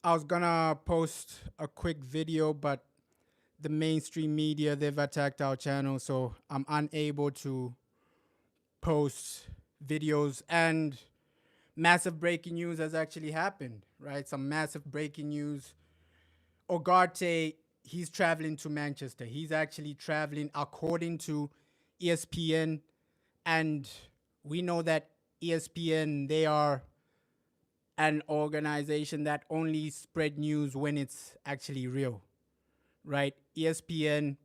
I was gonna post a quick video, but the mainstream media, they've attacked our channel, so I'm unable to post videos. And massive breaking news has actually happened, right? Some massive breaking news. Ugarte, he's traveling to Manchester. He's actually traveling according to ESPN, and we know that ESPN, they are an organization that only spread news when it's actually real, right? ESPN,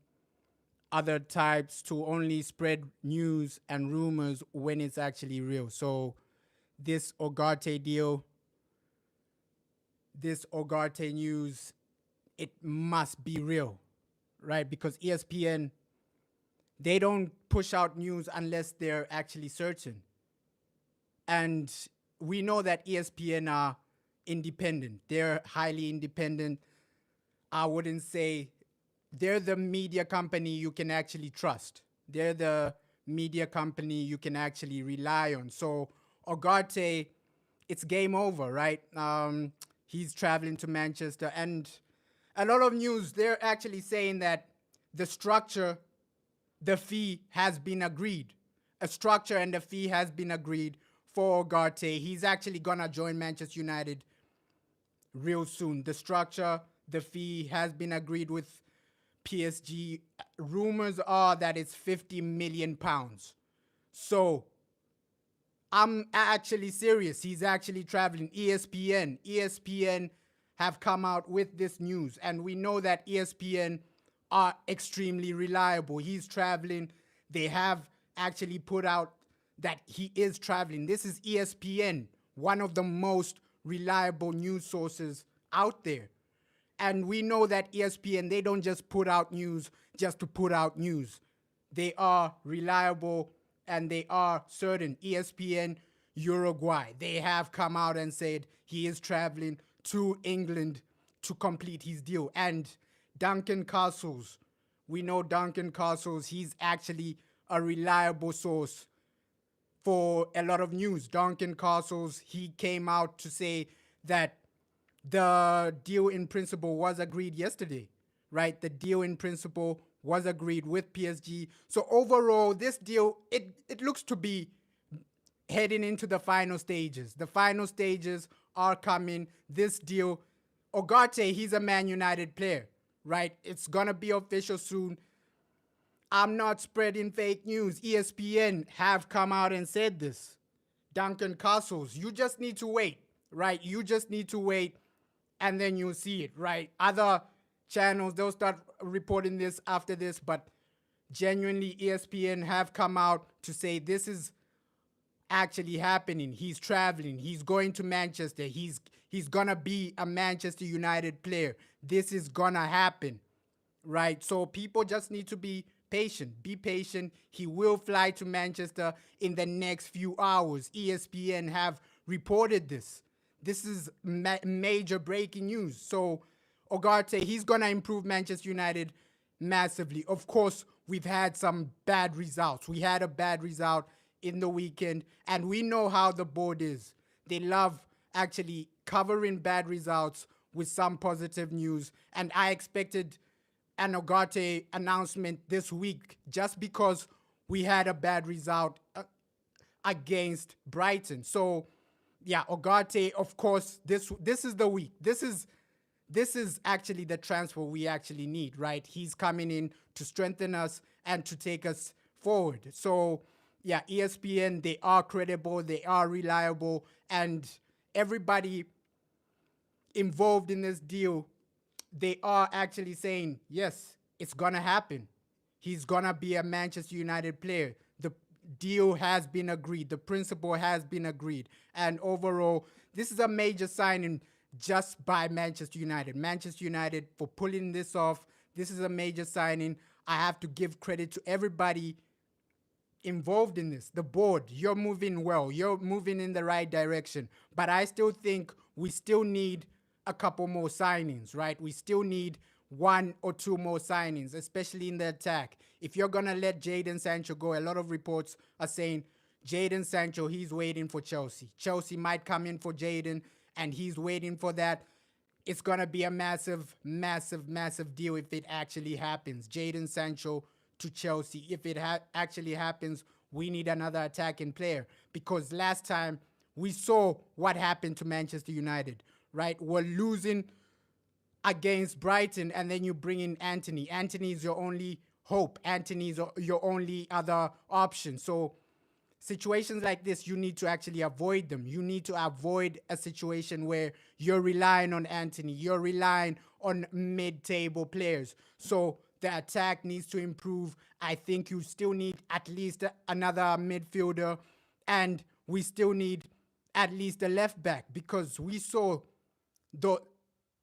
other types to only spread news and rumors when it's actually real. So this Ugarte deal, this Ugarte news, it must be real, right? Because ESPN, they don't push out news unless they're actually certain. And we know that ESPN are independent. They're highly independent. I wouldn't say they're the media company you can actually trust. They're the media company you can actually rely on. So Ugarte, it's game over, right? He's traveling to Manchester, and a lot of news, they're actually saying that the structure, the fee has been agreed. A structure and the fee has been agreed for Ugarte. He's actually gonna join Manchester United real soon. The structure, the fee has been agreed with PSG. Rumors are that it's 50 million pounds. So I'm actually serious. He's actually traveling. ESPN have come out with this news, and we know that ESPN are extremely reliable. He's traveling. They have actually put out that he is traveling. This is ESPN, one of the most reliable news sources out there. And we know that ESPN, they don't just put out news just to put out news. They are reliable and they are certain. ESPN Uruguay, they have come out and said he is traveling to England to complete his deal. And Duncan Castles, we know Duncan Castles, he's actually a reliable source for a lot of news. Duncan Castles, he came out to say that the deal in principle was agreed yesterday, right? The deal in principle was agreed with PSG. So overall, this deal, it looks to be heading into the final stages. The final stages are coming. This deal, Ugarte, he's a Man United player, right? It's gonna be official soon. I'm not spreading fake news. ESPN have come out and said this. Duncan Castles, you just need to wait, right? You just need to wait and then you'll see it, right? Other channels, they'll start reporting this after this, but genuinely ESPN have come out to say this is actually happening. He's traveling. He's going to Manchester. He's gonna be a Manchester United player. This is gonna happen, right? So people just need to be patient. Be patient. He will fly to Manchester in the next few hours. ESPN have reported this. This is major breaking news. So Ugarte, he's going to improve Manchester United massively. Of course, we've had some bad results. We had a bad result in the weekend, and we know how the board is. They love actually covering bad results with some positive news. And I expected an Ugarte announcement this week just because we had a bad result against Brighton. So yeah, Ugarte, of course, this is the week. This is actually the transfer we actually need, right? He's coming in to strengthen us and to take us forward. So yeah, ESPN, they are credible, they are reliable, and everybody involved in this deal, they are actually saying, yes, it's gonna happen. He's gonna be a Manchester United player. The deal has been agreed. The principle has been agreed. And overall, this is a major signing just by Manchester United. Manchester United for pulling this off. This is a major signing. I have to give credit to everybody involved in this. The board, you're moving well. You're moving in the right direction. But I still think we still need a couple more signings, right? We still need one or two more signings, especially in the attack. If you're going to let Jadon Sancho go, a lot of reports are saying Jadon Sancho, he's waiting for Chelsea. Chelsea might come in for Jadon, and he's waiting for that. it's going to be a massive, massive, massive deal if it actually happens. Jadon Sancho to Chelsea. If it actually happens, we need another attacking player, because last time we saw what happened to Manchester United, right? We're losing against Brighton, and then you bring in Anthony. Anthony is your only hope. Anthony is your only other option. So situations like this, you need to actually avoid them. You need to avoid a situation where you're relying on Anthony. You're relying on mid-table players. So the attack needs to improve. I think you still need at least another midfielder, and we still need at least a left back, because we saw the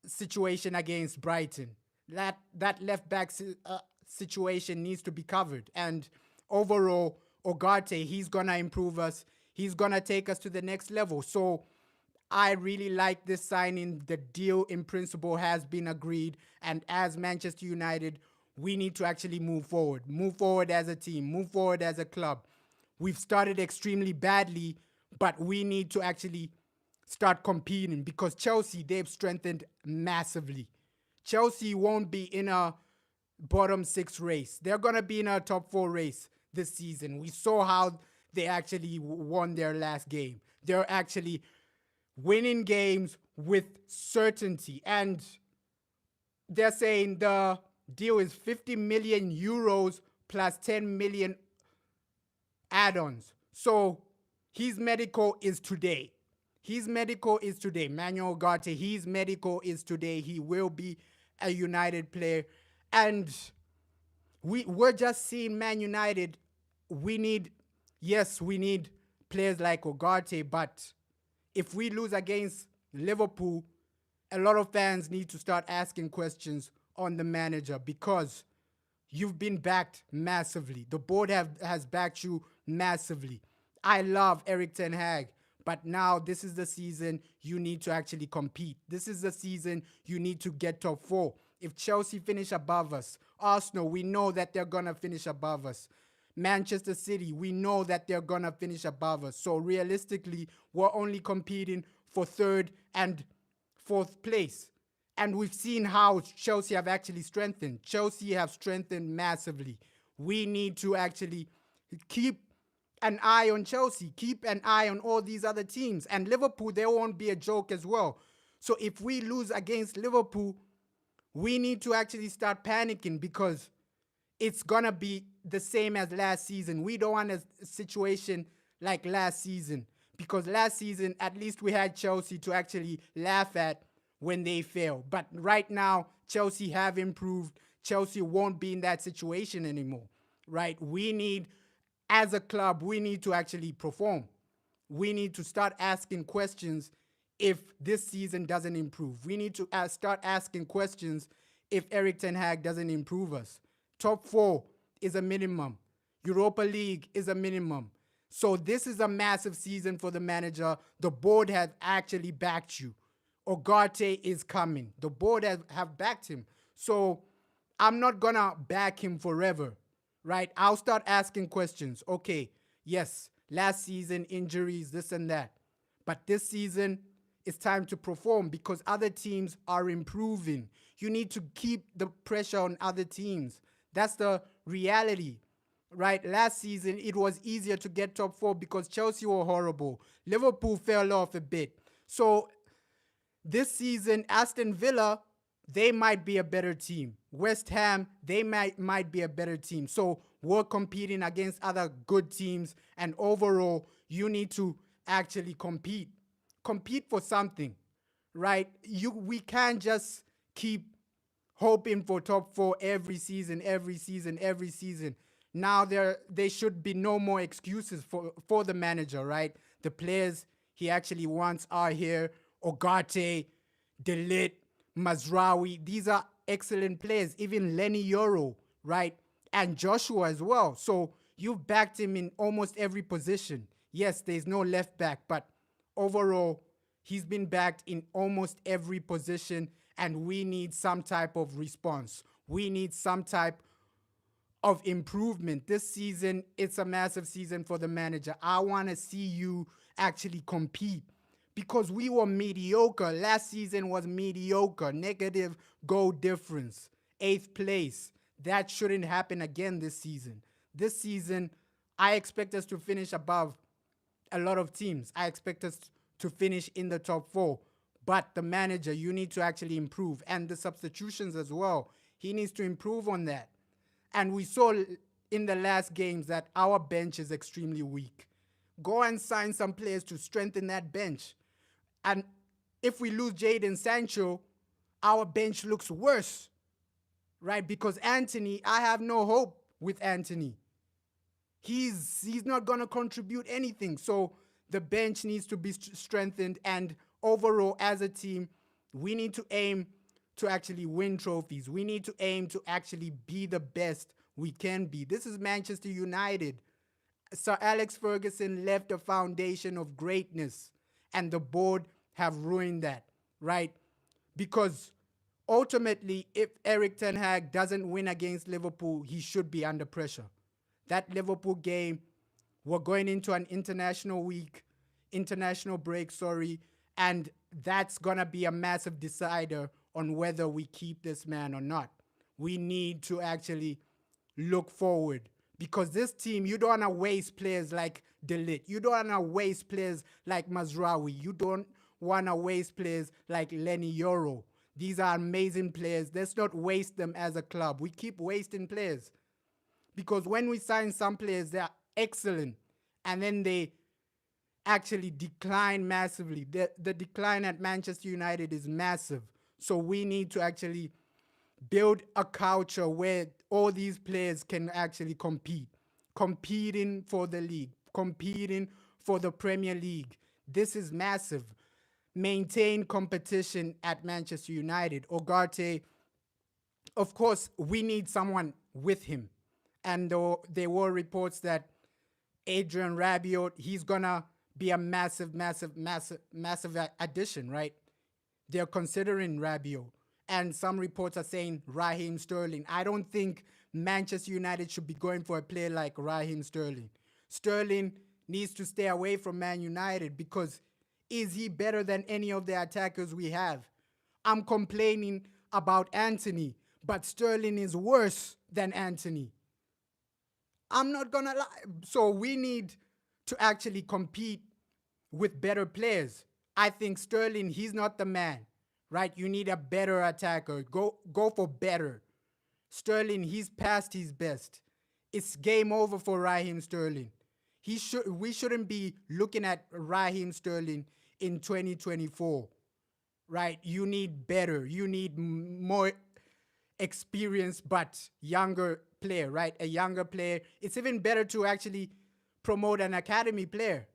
situation against Brighton. That left back situation needs to be covered. And overall, Ugarte, he's going to improve us. He's going to take us to the next level. So I really like this signing. The deal in principle has been agreed. And as Manchester United, we need to actually move forward. Move forward as a team. Move forward as a club. We've started extremely badly, but we need to actually start competing, because Chelsea, they've strengthened massively. Chelsea won't be in a bottom 6 race. They're going to be in a top 4 race this season. We saw how they actually won their last game. They're actually winning games with certainty. And they're saying the deal is 50 million euros plus 10 million add-ons. So his medical is today. His medical is today. Manuel Ugarte, his medical is today. He will be a United player. And we're just seeing Man United. We need players like Ugarte, but if we lose against Liverpool, a lot of fans need to start asking questions on the manager, because you've been backed massively. The board has backed you massively. I love Erik ten Hag, but now this is the season you need to actually compete. This is the season you need to get top 4. If Chelsea finish above us, Arsenal, we know that they're going to finish above us. Manchester City, we know that they're going to finish above us. So realistically, we're only competing for 3rd and 4th place. And we've seen how Chelsea have actually strengthened. Chelsea have strengthened massively. We need to actually keep an eye on Chelsea, keep an eye on all these other teams. And Liverpool, they won't be a joke as well. So if we lose against Liverpool, we need to actually start panicking, because it's going to be the same as last season. We don't want a situation like last season, because last season, at least we had Chelsea to actually laugh at when they fail. But right now, Chelsea have improved. Chelsea won't be in that situation anymore, right? We need, as a club, we need to actually perform. We need to start asking questions if this season doesn't improve. We need to start asking questions if Erik ten Hag doesn't improve us. Top 4 is a minimum. Europa League is a minimum. So this is a massive season for the manager. The board has actually backed you. Ugarte is coming. The board have backed him. So I'm not going to back him forever, right? I'll start asking questions. Okay, yes, last season, injuries, this and that. But this season, it's time to perform, because other teams are improving. You need to keep the pressure on other teams. That's the reality, right? Last season, it was easier to get top 4 because Chelsea were horrible. Liverpool fell off a bit. So this season, Aston Villa, they might be a better team. West Ham, they might be a better team. So we're competing against other good teams. And overall, you need to actually compete. Compete for something, right? We can't just keep hoping for top 4 every season. Now there should be no more excuses for the manager, right? The players he actually wants are here. Ugarte, De Ligt, Mazraoui, these are excellent players. Even Lenny Yoro, right? And Joshua as well. So you've backed him in almost every position. Yes, there's no left back, but overall, he's been backed in almost every position, and we need some type of response. We need some type of improvement. This season, it's a massive season for the manager. I want to see you actually compete, because we were mediocre. Last season was mediocre, negative goal difference, 8th place. That shouldn't happen again this season. This season, I expect us to finish above a lot of teams. I expect us to finish in the top 4. But the manager, you need to actually improve. And the substitutions as well. He needs to improve on that. And we saw in the last games that our bench is extremely weak. Go and sign some players to strengthen that bench. And if we lose Jadon Sancho, our bench looks worse, right? Because Anthony, I have no hope with Anthony. He's not going to contribute anything. So the bench needs to be strengthened. And overall, as a team, we need to aim to actually win trophies. We need to aim to actually be the best we can be. This is Manchester United. Sir Alex Ferguson left a foundation of greatness, and the board have ruined that, right? Because ultimately, if Eric Ten Hag doesn't win against Liverpool, he should be under pressure. That Liverpool game, we're going into an international break, and that's going to be a massive decider on whether we keep this man or not. We need to actually look forward, because this team, you don't want to waste players like De Ligt. You don't want to waste players like Mazraoui. You don't want to waste players like Lenny Yoro. These are amazing players. Let's not waste them as a club. We keep wasting players, because when we sign some players, they're excellent, and then they actually decline massively. The decline at Manchester United is massive. So we need to actually build a culture where all these players can actually compete. Competing for the league, competing for the Premier League. This is massive. Maintain competition at Manchester United. Ugarte, of course, we need someone with him. And there were reports that Adrian Rabiot, he's going to be a massive addition, right? They're considering Rabiot. And some reports are saying Raheem Sterling. I don't think Manchester United should be going for a player like Raheem Sterling. Sterling needs to stay away from Man United, because is he better than any of the attackers we have? I'm complaining about Anthony, but Sterling is worse than Anthony. I'm not going to lie. So we need to actually compete with better players. I think Sterling, he's not the man, right? You need a better attacker. Go for better. Sterling, he's past his best. It's game over for Raheem Sterling. We shouldn't be looking at Raheem Sterling in 2024, right? You need better. You need more experienced but younger player, right? A younger player. It's even better to actually promote an academy player.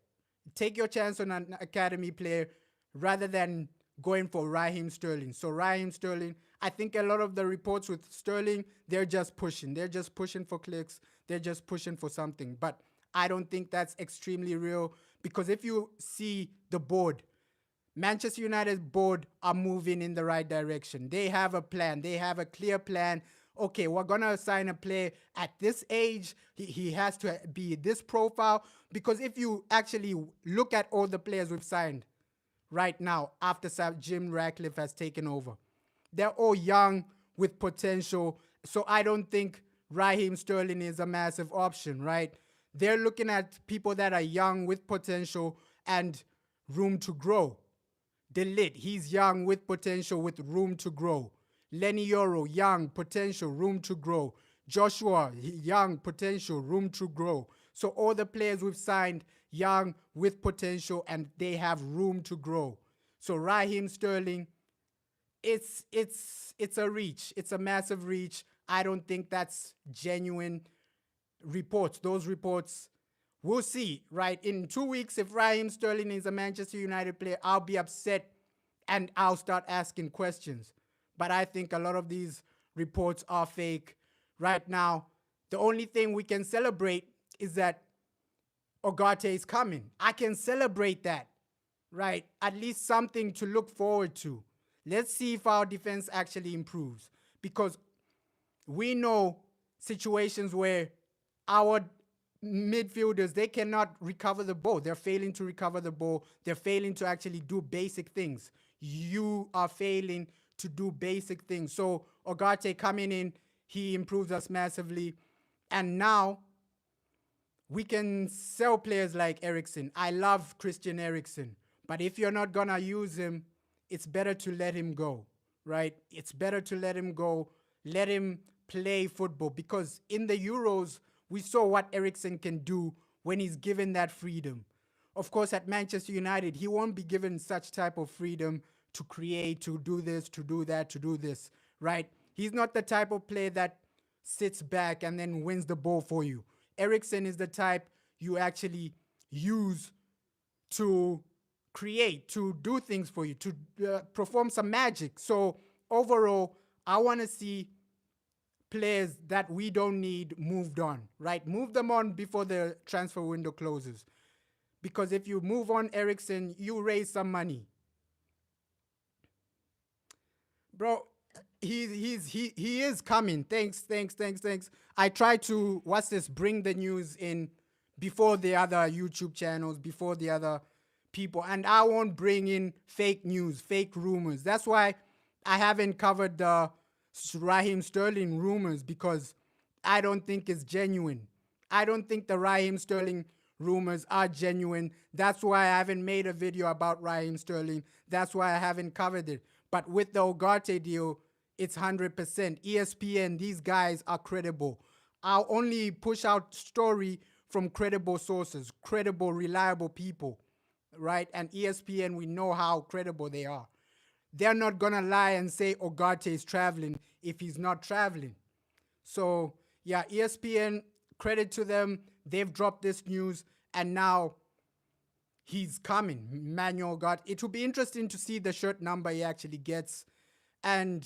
Take your chance on an academy player rather than going for Raheem Sterling. So Raheem Sterling, I think a lot of the reports with Sterling, they're just pushing. They're just pushing for clicks. They're just pushing for something. But I don't think that's extremely real, because if you see the board, Manchester United's board are moving in the right direction. They have a plan. They have a clear plan. Okay, we're going to sign a player at this age. He has to be this profile. Because if you actually look at all the players we've signed right now after Jim Ratcliffe has taken over, they're all young with potential. So I don't think Raheem Sterling is a massive option, right? They're looking at people that are young with potential and room to grow. De Ligt, he's young with potential with room to grow. Lenny Yoro, young, potential, room to grow. Joshua, young, potential, room to grow. So all the players we've signed, young, with potential, and they have room to grow. So Raheem Sterling, it's a reach. It's a massive reach. I don't think that's genuine reports. Those reports, we'll see, right? In 2 weeks, if Raheem Sterling is a Manchester United player, I'll be upset and I'll start asking questions. But I think a lot of these reports are fake. Right now, the only thing we can celebrate is that Ugarte is coming. I can celebrate that, right? At least something to look forward to. Let's see if our defense actually improves, because we know situations where our midfielders, they cannot recover the ball. They're failing to recover the ball. They're failing to actually do basic things. You are failing to do basic things. So Ugarte coming in, he improves us massively. And now we can sell players like Eriksen. I love Christian Eriksen. But if you're not going to use him, it's better to let him go, right? It's better to let him go. Let him play football. Because in the Euros, we saw what Eriksen can do when he's given that freedom. Of course, at Manchester United, he won't be given such type of freedom to create, to do this, to do that, to do this, right? He's not the type of player that sits back and then wins the ball for you. Eriksen is the type you actually use to create, to do things for you, to perform some magic. So overall, I want to see players that we don't need moved on, right? Move them on before the transfer window closes. Because if you move on Eriksen, you raise some money. Bro, he is coming. Thanks. I try to, bring the news in before the other YouTube channels, before the other people. And I won't bring in fake news, fake rumors. That's why I haven't covered the Raheem Sterling rumors, because I don't think it's genuine. I don't think the Raheem Sterling rumors are genuine. That's why I haven't made a video about Raheem Sterling. That's why I haven't covered it. But with the Ugarte deal, it's 100%. ESPN, these guys are credible. I'll only push out story from credible sources, credible, reliable people, right? And ESPN, we know how credible they are. They're not going to lie and say Ugarte is traveling if he's not traveling. So, yeah, ESPN, credit to them. They've dropped this news, and now he's coming, Manuel Ugarte. It will be interesting to see the shirt number he actually gets, and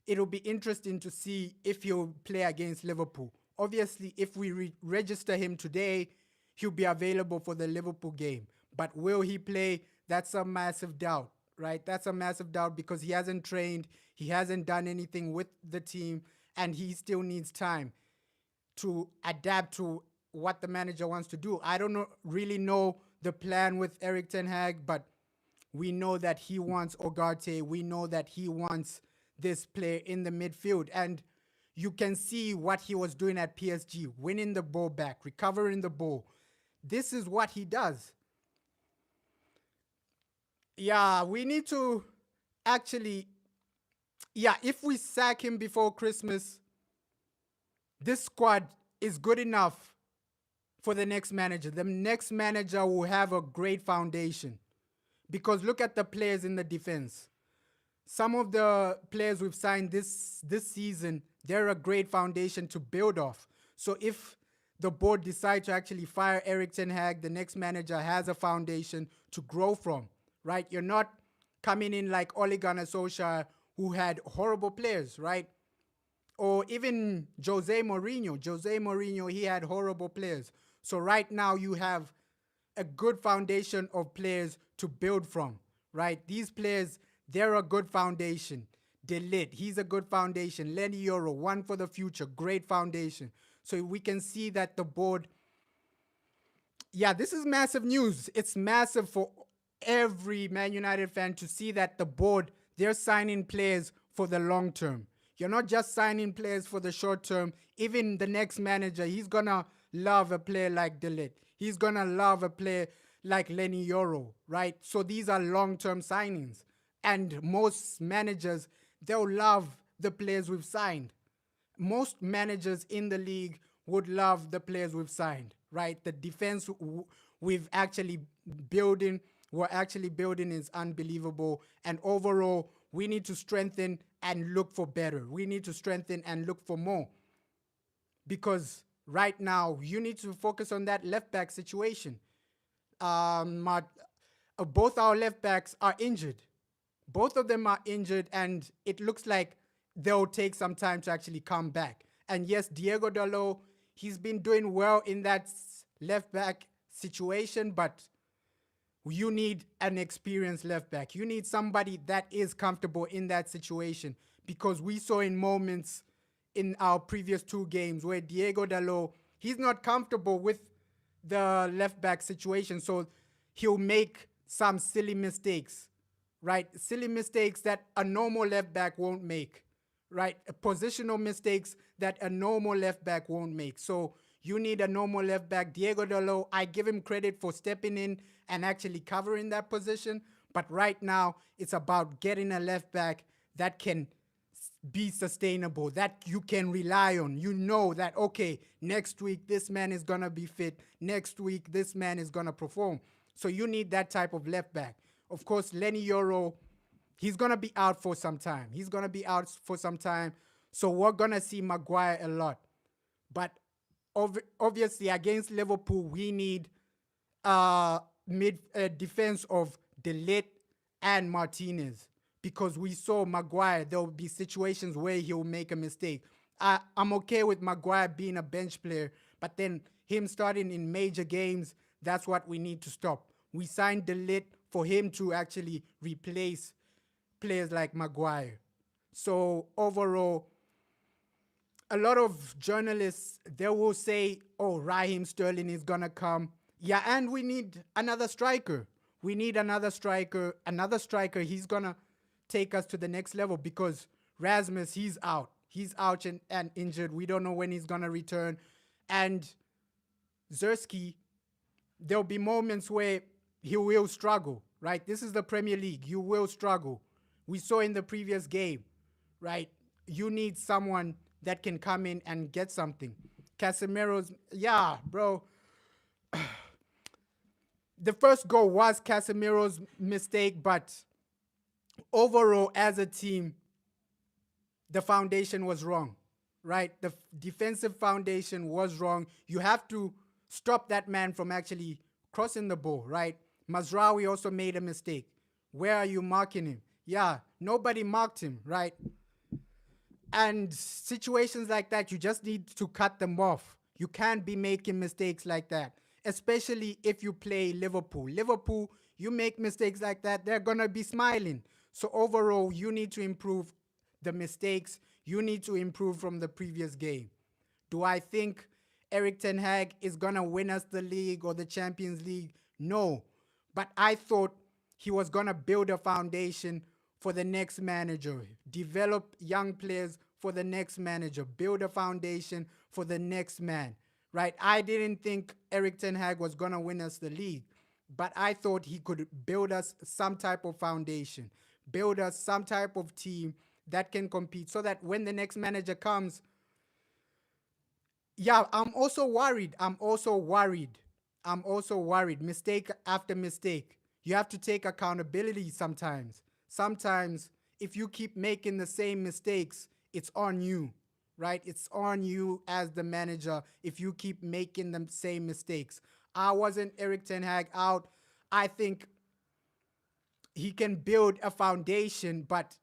it'll be interesting to see if he'll play against Liverpool. Obviously, if we register him today, he'll be available for the Liverpool game. But will he play? That's a massive doubt, right? That's a massive doubt, because he hasn't trained, he hasn't done anything with the team, and he still needs time to adapt to what the manager wants to do. I don't really know the plan with Erik ten Hag, but we know that he wants Ugarte. We know that he wants this player in the midfield. And you can see what he was doing at PSG, winning the ball back, recovering the ball. This is what he does. Yeah, we need to actually, if we sack him before Christmas, this squad is good enough for the next manager. The next manager will have a great foundation, because look at the players in the defense. Some of the players we've signed this season, they're a great foundation to build off. So if the board decide to actually fire Erik ten Hag, the next manager has a foundation to grow from, right? You're not coming in like Ole Gunnar Solskjaer, who had horrible players, right? Or even Jose Mourinho. Jose Mourinho, he had horrible players. So right now you have a good foundation of players to build from, right? These players, they're a good foundation. De Ligt, he's a good foundation. Lenny Yoro, one for the future, great foundation. So we can see that the board, this is massive news. It's massive for every Man United fan to see that the board, they're signing players for the long term. You're not just signing players for the short term. Even the next manager, he's going to love a player like De Ligt. He's going to love a player like Lenny Yoro, right? So these are long-term signings. And most managers, they'll love the players we've signed. Most managers in the league would love the players we've signed, right? The defense we're actually building is unbelievable. And overall, we need to strengthen and look for better. We need to strengthen and look for more. Because right now, you need to focus on that left-back situation. Both our left-backs are injured. Both of them are injured, and it looks like they'll take some time to actually come back. And yes, Diego Dalot, he's been doing well in that left-back situation, but you need an experienced left-back. You need somebody that is comfortable in that situation, because we saw in moments in our previous two games where Diego Dalot, he's not comfortable with the left back situation. So he'll make some silly mistakes, right? Silly mistakes that a normal left back won't make, right? Positional mistakes that a normal left back won't make. So you need a normal left back. Diego Dalot, I give him credit for stepping in and actually covering that position. But right now, it's about getting a left back that can be sustainable, that you can rely on. You know that, okay, next week this man is going to be fit. Next week this man is going to perform. So you need that type of left back. Of course, Lenny Yoro, he's going to be out for some time. He's going to be out for some time. So we're going to see Maguire a lot. But obviously, against Liverpool, we need mid defense of De Ligt and Martinez, because we saw Maguire, there will be situations where he'll make a mistake. I'm okay with Maguire being a bench player, but then him starting in major games, that's what we need to stop. We signed De Ligt for him to actually replace players like Maguire. So overall, a lot of journalists, they will say, oh, Raheem Sterling is going to come. Yeah, and we need another striker. We need another striker. Another striker, he's going to take us to the next level, because Rasmus, he's out. He's out and injured. We don't know when he's going to return. And Zerski, there'll be moments where he will struggle, right? This is the Premier League. You will struggle. We saw in the previous game, right? You need someone that can come in and get something. Casemiro's, yeah, bro. The first goal was Casemiro's mistake, but overall, as a team, the foundation was wrong, right? The defensive foundation was wrong. You have to stop that man from actually crossing the ball, right? Mazraoui also made a mistake. Where are you marking him? Yeah, nobody marked him, right? And situations like that, you just need to cut them off. You can't be making mistakes like that, especially if you play Liverpool. Liverpool, you make mistakes like that, they're going to be smiling. So overall, you need to improve the mistakes. You need to improve from the previous game. Do I think Erik ten Hag is going to win us the league or the Champions League? No. But I thought he was going to build a foundation for the next manager, develop young players for the next manager, build a foundation for the next man, right? I didn't think Erik ten Hag was going to win us the league, but I thought he could build us some type of foundation, build us some type of team that can compete, so that when the next manager comes, yeah, I'm also worried. Mistake after mistake. You have to take accountability sometimes. Sometimes, if you keep making the same mistakes, it's on you, right? It's on you as the manager if you keep making the same mistakes. I wasn't Erik ten Hag out. I think he can build a foundation, but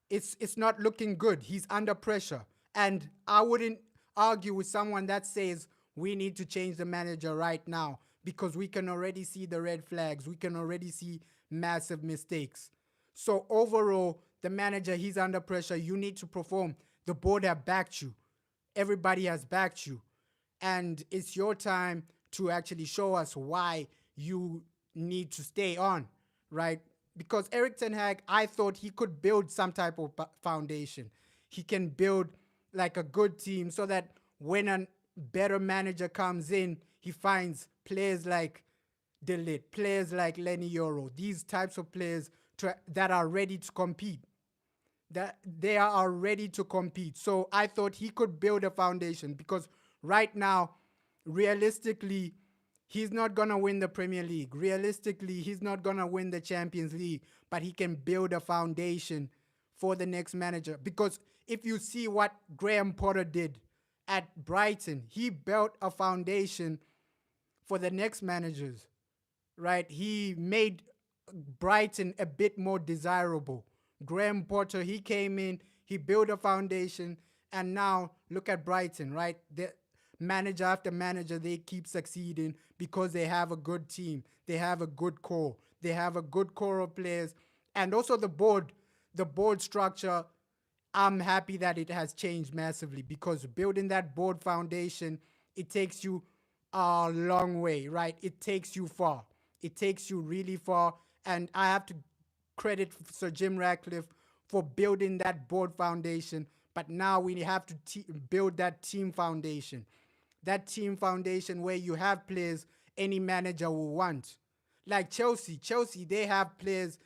it's not looking good. He's under pressure. And I wouldn't argue with someone that says we need to change the manager right now, because we can already see the red flags. We can already see massive mistakes. So overall, the manager, he's under pressure. You need to perform. The board have backed you. Everybody has backed you. And it's your time to actually show us why you need to stay on, right? Because Erik ten Hag, I thought he could build some type of foundation. He can build like a good team, so that when a better manager comes in, he finds players like De Ligt, players like Lenny Yoro, these types of players that are ready to compete. That they are ready to compete. So I thought he could build a foundation, because right now, realistically, he's not going to win the Premier League. Realistically, he's not going to win the Champions League, but he can build a foundation for the next manager. Because if you see what Graham Potter did at Brighton, he built a foundation for the next managers, right? He made Brighton a bit more desirable. Graham Potter, he came in, he built a foundation, and now look at Brighton, right? The manager after manager, they keep succeeding because they have a good team. They have a good core. They have a good core of players. And also the board structure, I'm happy that it has changed massively, because building that board foundation, it takes you a long way, right? It takes you far. It takes you really far. And I have to credit Sir Jim Ratcliffe for building that board foundation. But now we have to build that team foundation. That team foundation where you have players any manager will want. Like Chelsea. Chelsea, they have players,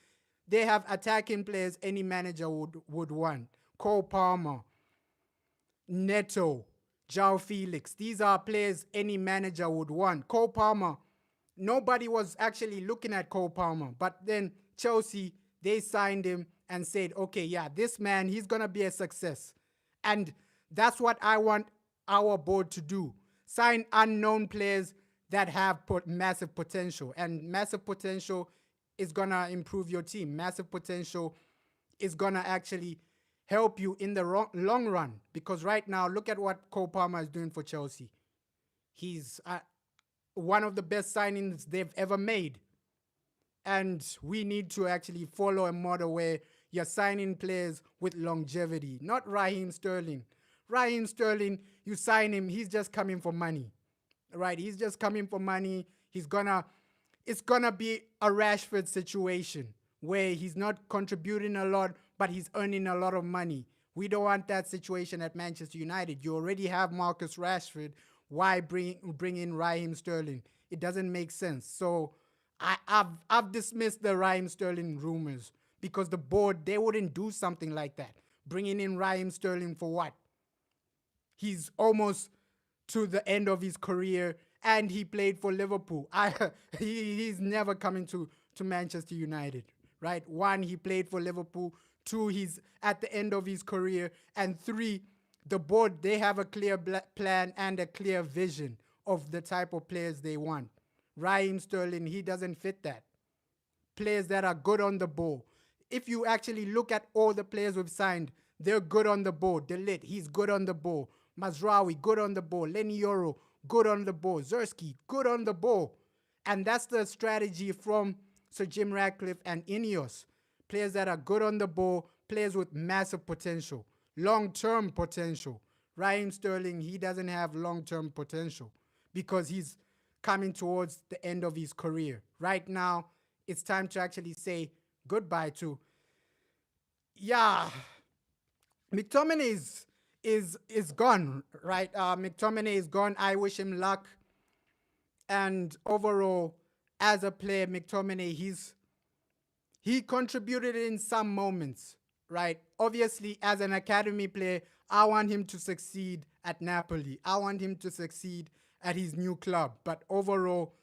they have attacking players any manager would want. Cole Palmer, Neto, João Felix. These are players any manager would want. Cole Palmer, nobody was actually looking at Cole Palmer, but then Chelsea, they signed him and said, okay, yeah, this man, he's going to be a success. And that's what I want our board to do. Sign unknown players that have massive potential. And massive potential is going to improve your team. Massive potential is going to actually help you in the long run. Because right now, look at what Cole Palmer is doing for Chelsea. He's one of the best signings they've ever made. And we need to actually follow a model where you're signing players with longevity, not Raheem Sterling. Raheem Sterling, you sign him, he's just coming for money, right? He's just coming for money. It's gonna be a Rashford situation where he's not contributing a lot, but he's earning a lot of money. We don't want that situation at Manchester United. You already have Marcus Rashford. Why bring in Raheem Sterling? It doesn't make sense. So I've dismissed the Raheem Sterling rumors because the board, they wouldn't do something like that. Bringing in Raheem Sterling for what? He's almost to the end of his career and he played for Liverpool. He's never coming to Manchester United, right? One, he played for Liverpool. Two, he's at the end of his career. And three, the board, they have a clear plan and a clear vision of the type of players they want. Raheem Sterling, he doesn't fit that. Players that are good on the ball. If you actually look at all the players we've signed, they're good on the ball. Delit, he's good on the ball. Mazraoui, good on the ball. Lenny Yoro, good on the ball. Zerski, good on the ball. And that's the strategy from Sir Jim Ratcliffe and Ineos. Players that are good on the ball, players with massive potential, long-term potential. Raheem Sterling, he doesn't have long-term potential because he's coming towards the end of his career. Right now, it's time to actually say goodbye to. Yeah, McTominay is gone, right? McTominay is gone. I wish him luck. And overall, as a player, McTominay, he contributed in some moments, right? Obviously, as an academy player, I want him to succeed at Napoli. I want him to succeed at his new club. But overall,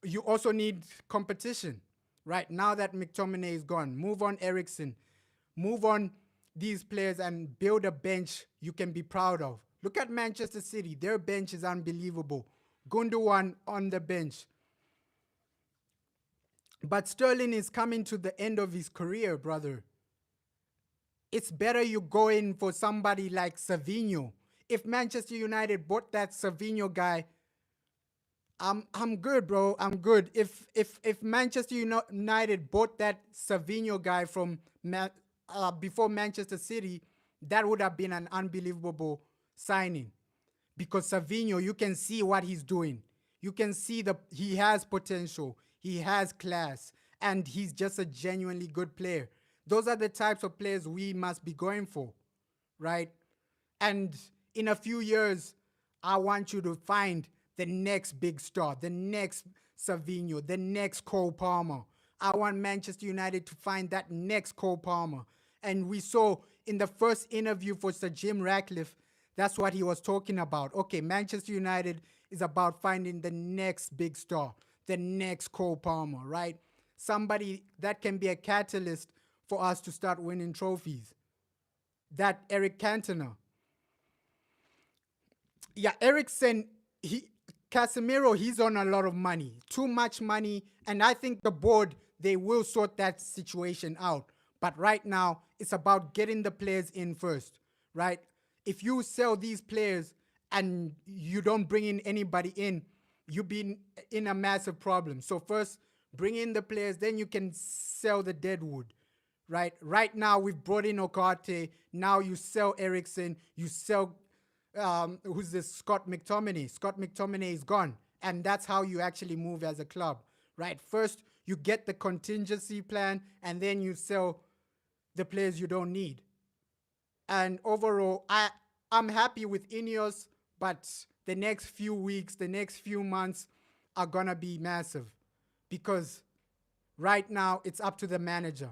you also need competition, right? Now that McTominay is gone, move on Eriksen, move on these players and build a bench you can be proud of. Look at Manchester City. Their bench is unbelievable. Gundogan on the bench. But Sterling is coming to the end of his career, brother. It's better you go in for somebody like Savinho. If Manchester United bought that Savinho guy, I'm good, bro. I'm good. If Manchester United bought that Savinho guy from before Manchester City, that would have been an unbelievable signing. Because Savinho, you can see what he's doing. You can see he has potential. He has class. And he's just a genuinely good player. Those are the types of players we must be going for, right? And in a few years, I want you to find the next big star, the next Savinho, the next Cole Palmer. I want Manchester United to find that next Cole Palmer. And we saw in the first interview for Sir Jim Ratcliffe, that's what he was talking about. Okay, Manchester United is about finding the next big star, the next Cole Palmer, right? Somebody that can be a catalyst for us to start winning trophies. That Eric Cantona. Yeah, Eriksen, Casemiro, he's on a lot of money. Too much money. And I think the board, they will sort that situation out. But right now, it's about getting the players in first, right? If you sell these players and you don't bring in anybody in, you'll be in a massive problem. So first, bring in the players, then you can sell the deadwood, right? Right now, we've brought in Ugarte. Now you sell Eriksen, you sell who's this Scott McTominay? Scott McTominay is gone, and that's how you actually move as a club, right? First, you get the contingency plan, and then you sell the players you don't need. And overall, I'm happy with Ineos, but the next few weeks, the next few months are gonna be massive, because right now it's up to the manager.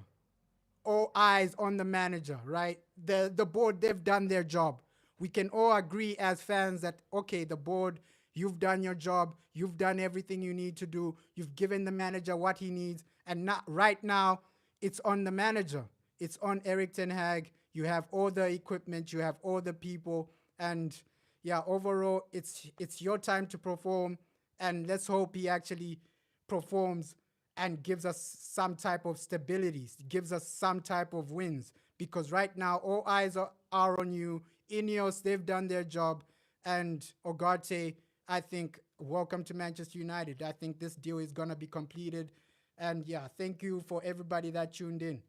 All eyes on the manager, right? The board, they've done their job. We can all agree as fans that, okay, the board, you've done your job, you've done everything you need to do, you've given the manager what he needs, and not right now it's on the manager. It's on Eric Ten Hag. You have all the equipment, you have all the people, and yeah, overall it's your time to perform, and let's hope he actually performs and gives us some type of stability, gives us some type of wins. Because right now, all eyes are on you. Ineos, they've done their job. And Ugarte, I think, welcome to Manchester United. I think this deal is going to be completed. And yeah, thank you for everybody that tuned in.